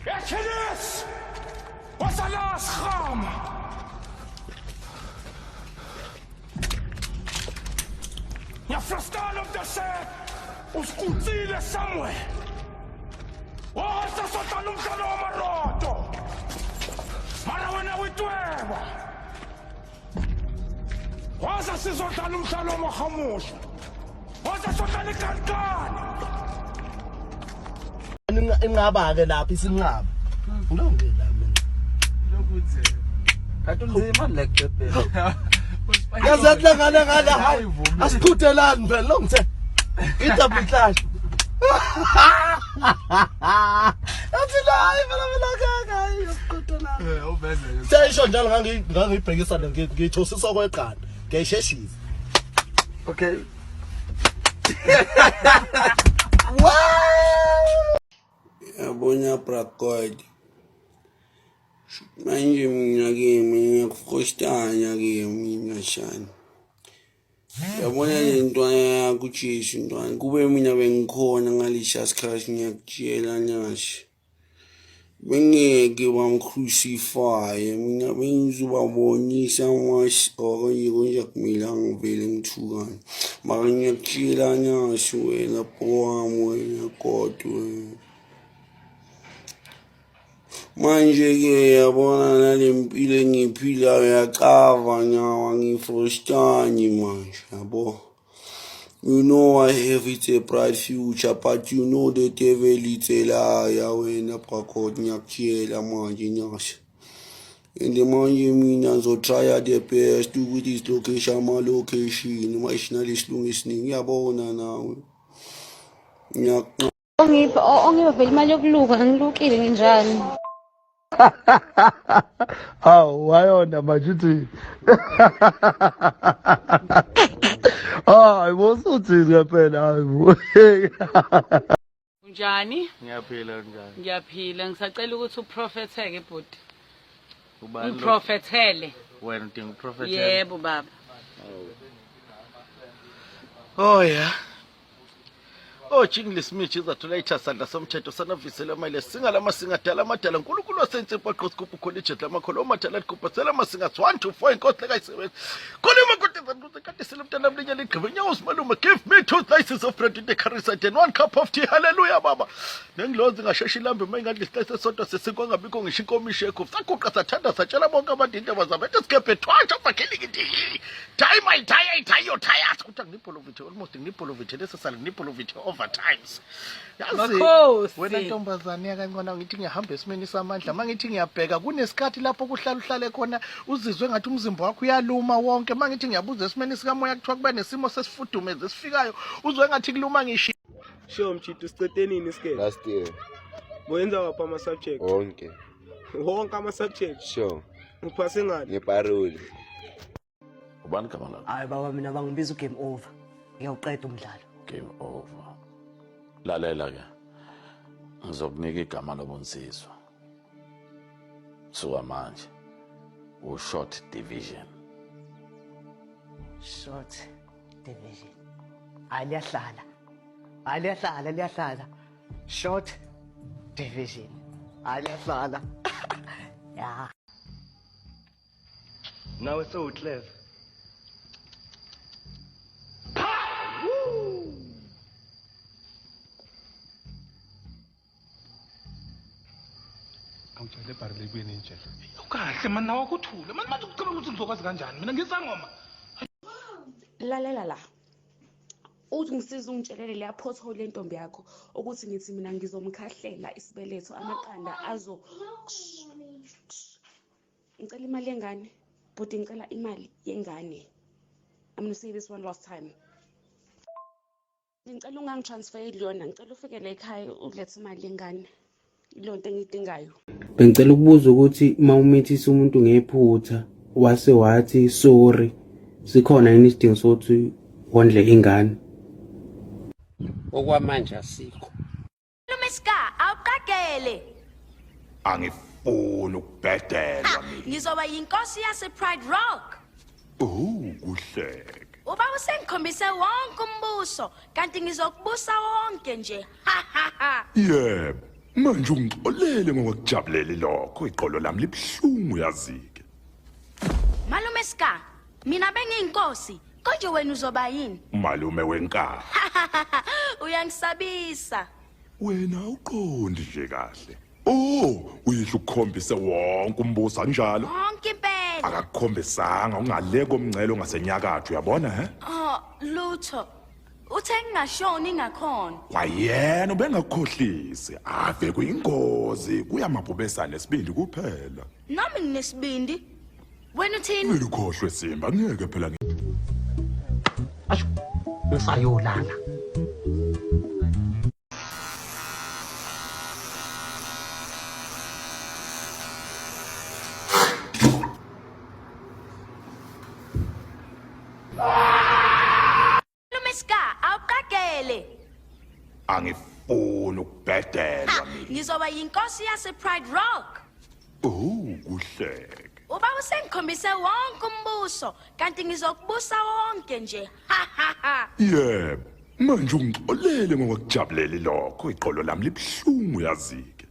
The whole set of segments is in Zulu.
Achilles! Was a last ram! Ja verstaan op de zee! Ons kutsile somewhere! Wasa sota lumhlalo wamaroto! Mara wena witweba! Wasa sizota lumhlalo wamahamusha! Wasa sota likankani! Ingaba-ke lapha isinqaba ngilongela mina lokuthi kanti unzima like that yazahlangana hayi asiqhudelani phela lo ngithe idouble clash athi la hayi phela kaka hayi asiqhudelani ubeze seyisho njalo ngangibhekisa ngithosisa kweqanda ngiyisheshisa okay wow Yabona brakod manje mina kimi ngiyakufrustanya kimi ngashana yabona lento yakho Jesu ntwana kube mina bengikhona ngalisha crash ngiyakutshela nyashi bengeke bamcrucify mina bengizobabonisa okanye konje kumila ngivele ngithukana mara ngiyakutshela nyashi wena wami wena kodwa manje ke yabona nalempilo engiphilayo yacava nyawa ngifrustanye manje yabo you know I have it a bright future but you know the devil is a liar wena brakod ngiyakutshela manje nyasha and manje mina ngizotry the best ukuthi islocation ama-location ma-national isilungu esiningi uyabona nawe ongipha imali yokuluka angilukile nginjani hawu wayona manje uthi hayi bosuthi phela hayi Unjani? ngiyaphila njani Ngiyaphila ngisacela ukuthi uprofetheke bhuti. ubani Uprofethele. wena udinga uprofet Yebo baba. oh yeah oh Jingle Smith izathola ithasandla somthetho sanavisela manje singalama singadala amadala uNkulunkulu wasenze ePaqoscope College lamakhola omadala likhuphathela amasinga 1 to 4 inkosi lekayisebenza khona kodwa kade selemntana mlinya ligqibenyawo usimalume give me 2 slices of bread in the curry side and 1 cup of tea hallelujah baba nengilozi ngashesha ilambe mayingadli islice esodwa sesikho ngabikho ngisho inkomishi ekho saguqa sathanda satshela bonke abantu indaba zabo ethi sikephe thwatsha bakhelingi nje time I tie your tires ukuthi nginipolovithe almost nginipolovithe lesesali nginipolovithe overtimes Makhosi. wena ntombazane yakancane ngithi ngiyahamba esimeni samandla mangithi ngiyabheka kunesikhathi lapho kuhlala khona uzizwe ngathi umzimba wakho uyaluma wonke mangithi ngiyabuza esimeni sikamoya kuthiwa kuba nesimo sesifudumeze esifikayo uzwe ngathi kuluma ngishi Sure mchithi sicede nini isikele? Last year. Boyenza ngapha ama subject. Wonke. Wonke ama subject. Sure. Uphase ngani? Ngeparoli. ubani kama la Hayi baba mina bangibiza game over. Ngiyawuqeda umdlalo. Game over. Lalela ke. Ngizokunika igama lobonsizwa. Suka manje. Short division. Short division. Aliyahlala. Aliyahlala. Short division. Aliyahlala. Yeah. Nawe so clever. Awutshele parle kuyini nje. Ukahle manje nawe akuthule. Manje ucabanga ukuthi ngizokwazi kanjani? Mina ngisangoma. lalela la uthi ngisiza ungitshelele leya pothole lentombi yakho ukuthi ngithi mina ngizomkhahlela isibeletho amaqanda azo ngicela imali yengane but ngicela imali yengane. I'm gonna say this one last time. Ngicela ungangitransfer yona ngicela ufike la ekhaya ulethe imali yengane. Ilonto engidingayo. Bengicela ukubuza ukuthi mawumithisa umuntu ngephutha wase wathi sorry sikhona yini isidingo sokuthi wondle ingane okwamanje asikho Lumeska awuqagele Angifuni ukubhedelwa mina. ngizoba yinkosi yase Pride Rock Kuhleke. uba usengikhombise wonke umbuso kanti ngizokubusa wonke nje Yebo. Manje ungixolele ngokujabulela lokho iqolo lami libhlungu yazike. Malume Ska, mina bengiyinkosi, konje wena uzoba yini? Malume wenkaba. Uyangisabisa. Wena uqondi nje kahle. Oh, uyihlo ukukhombise wonke umbuso kanjalo. Wonke impela. Akakukhombisanga ungaleko umncele ongasenyakatho uyabona he? Lutho. Uthe ngingashoni ngakhona. Wayena ubengakhohlisi ave kuyingozi kuyamabhubesana esibindi kuphela. Nami nginesibindi. Wena uthini? Wena ukhohlwe Simba ngeke phela Asho ngisayolala. angifuni ukubhedelwa mina. Ngizoba yinkosi yase Pride Rock. Kuhleke. Uba usengikhombise wonke umbuso kanti ngizokubusa wonke nje. Yebo. Manje ungixolele ngokujabulela lokho iqolo lami libhlungu yazike.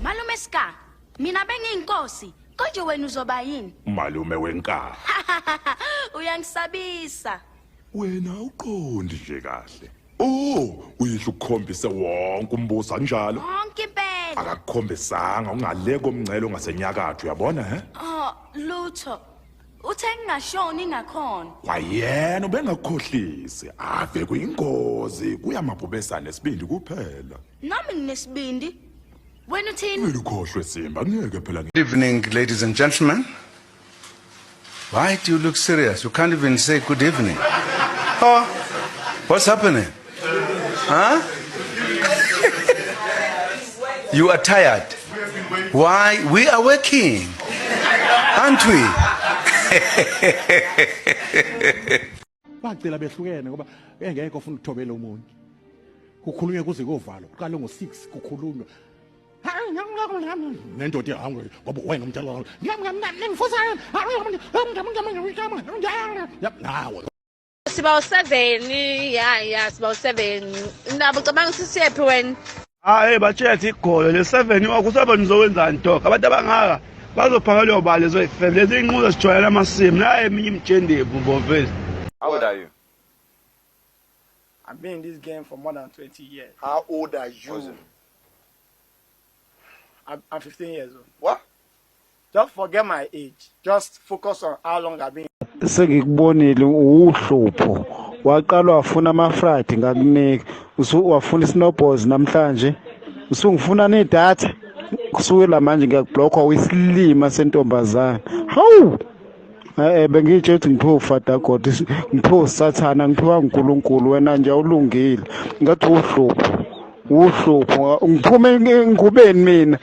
Malume Ska, mina bengiyinkosi, konje wena uzoba yini? Malume wenkaba. Uyangisabisa. Wena uqondi nje kahle. Oh, uyihlo ukukhombise wonke umbuso kanjalo. Wonke impela. Akakukhombisanga ungaleko umncele ongasenyakatho uyabona he? Lutho. Uthe ngingashoni ngakhona. Wayena ubengakhohlisi ave kuyingozi kuyamabhubesana esibindi kuphela. Nami nginesibindi. Wena uthini? Wena ukhohlwe Simba ngeke phela. Good evening, ladies and gentlemen. Why do you look serious? You can't even say good evening. Oh, what's happening? Huh? You are tired. Why? We are working, aren't we? Bacela behlukene ngoba engeke ufuna ukuthobela umuntu. Kukhulunywe kuze kovalo. Uqale ngo6 kukhulunywa. Nendoda ihangwe ngoba wena umntwana. Ngimfuza. Nawe. Siba u7 ya siba u7 nabo cabanga sisiyephi wena Hayi batshethe igolo le7 wakusaba nizowenzani dog abantu abangaka bazophaka leyo bali zoyifem lezi inquzo sijwayela amasimu naye eminye imjendebu mbovezi. How old are you? I've been in this game for more than 20 years. How old are you? I'm 15 years old. What? Just forget my age. Just focus on how long I've been. Sengikubonile uhlupho waqala wafuna amafradi ngakunika wafuna snowballs namhlanje usungifuna nedatha kusukela manje ngiyakublockwa wisilima sentombazana hawu bengitshe ukuthi ngiphiwe ufada god ngiphiwe usathana ngiphiwa uNkulunkulu wena nje awulungile ngathi uhlupho ngiphume ngubeni mina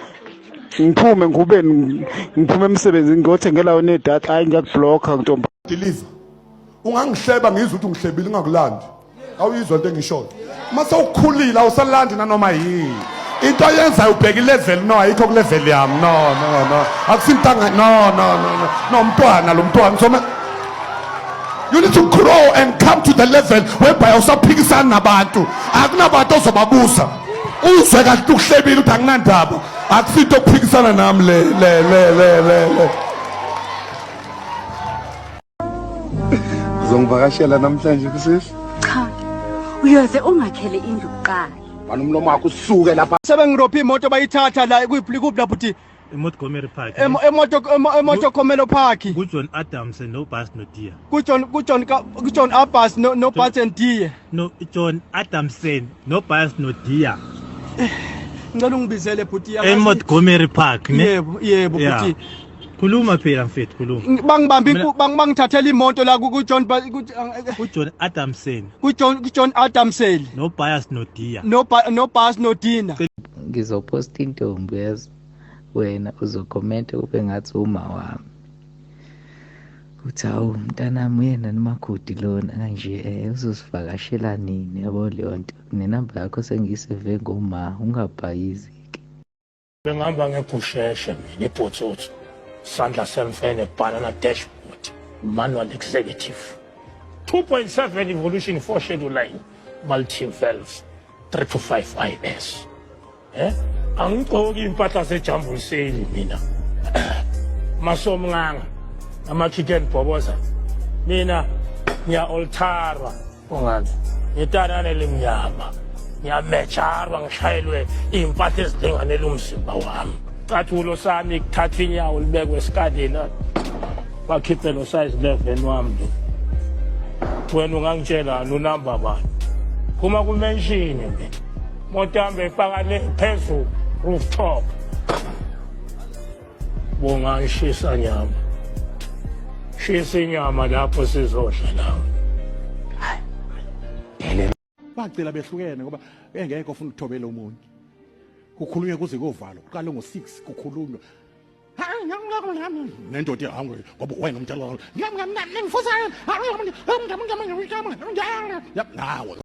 ngiphume emsebenzini ngothengela wona idatha hayi ngiyakublocker ntombi Deliver. Ungangihleba ngizwe ukuthi ungihlebile ngakulandi. Awuyizwa into engishoyo. Mase ukukhulila awusalandi nanoma yini. Into yenza ubheka ilevel no ayikho ku level yami. No. Akusintanga no umntwana lo mntwana soma. You need to grow and come to the level whereby usaphikisana nabantu. Akunabantu ozobabusa. Uzwe kahle ukuhlebile uthi anginandaba. Akusinto ukuphikisana nami le. Uzongivakashela namhlanje kusisi? Cha. Uyoze ungakhele indlu kuqala. Bani umlomo wakho usuke lapha. Sebengirophi imoto bayithatha la kuphi lapho uthi Montgomery Park. Emoto Comelo Park. John Adams no Bus no Deer. John Abbas no Bus and Deer. No John Adamson no Bus no Deer. Ngicela ungibizele bhuti yami. Montgomery Park ne? Yebo bhuti. Khuluma phela mfethu khuluma. Bangithathela imoto la ku John Adamson. John Adamson. No bias no Deer. No bias no Dina. Ngizoposta intombi yazi wena uzokommente ube ngathi uma wami. Uthi awu mntanami yena nomakudi lona kanje uzosivakashela nini yabo leyo nto. Nenamba yakho sengiyiseve ngoma ungabhayizi. Bengihamba ngebusheshe nebhotsotso. Sandla semfene banana dashboard manual executive 2.7 evolution 4 schedule line multi valve 325 IS Angigqoki impahla sejambulseli mina. Masomnganga ama-chicken bhoboza. Mina ngiya-oltara ungani. Ngitanane lemnyama. Ngiyametsharwa ngishayelwe iy'mpahla ezilinganele umzimba wami. Cathulo sami kuthatha inyawo libekwe esikadini. Bakhiphe lo size 11 wami lo. Wena ungangitshelani unamba bani? Kuma kumenshini mina. Motambe ifaka le phezulu rooftop. Bonga ngishisa nyama. Shisa inyama lapho sizodla nawe. Bacela behlukene ngoba engeke ufuna ukuthobela umuntu. Kukhulunywe kuze kovalwa, uqale ngo6 kukhulunywa. Nendoda ihangwe ngoba wena umntwana. Nawe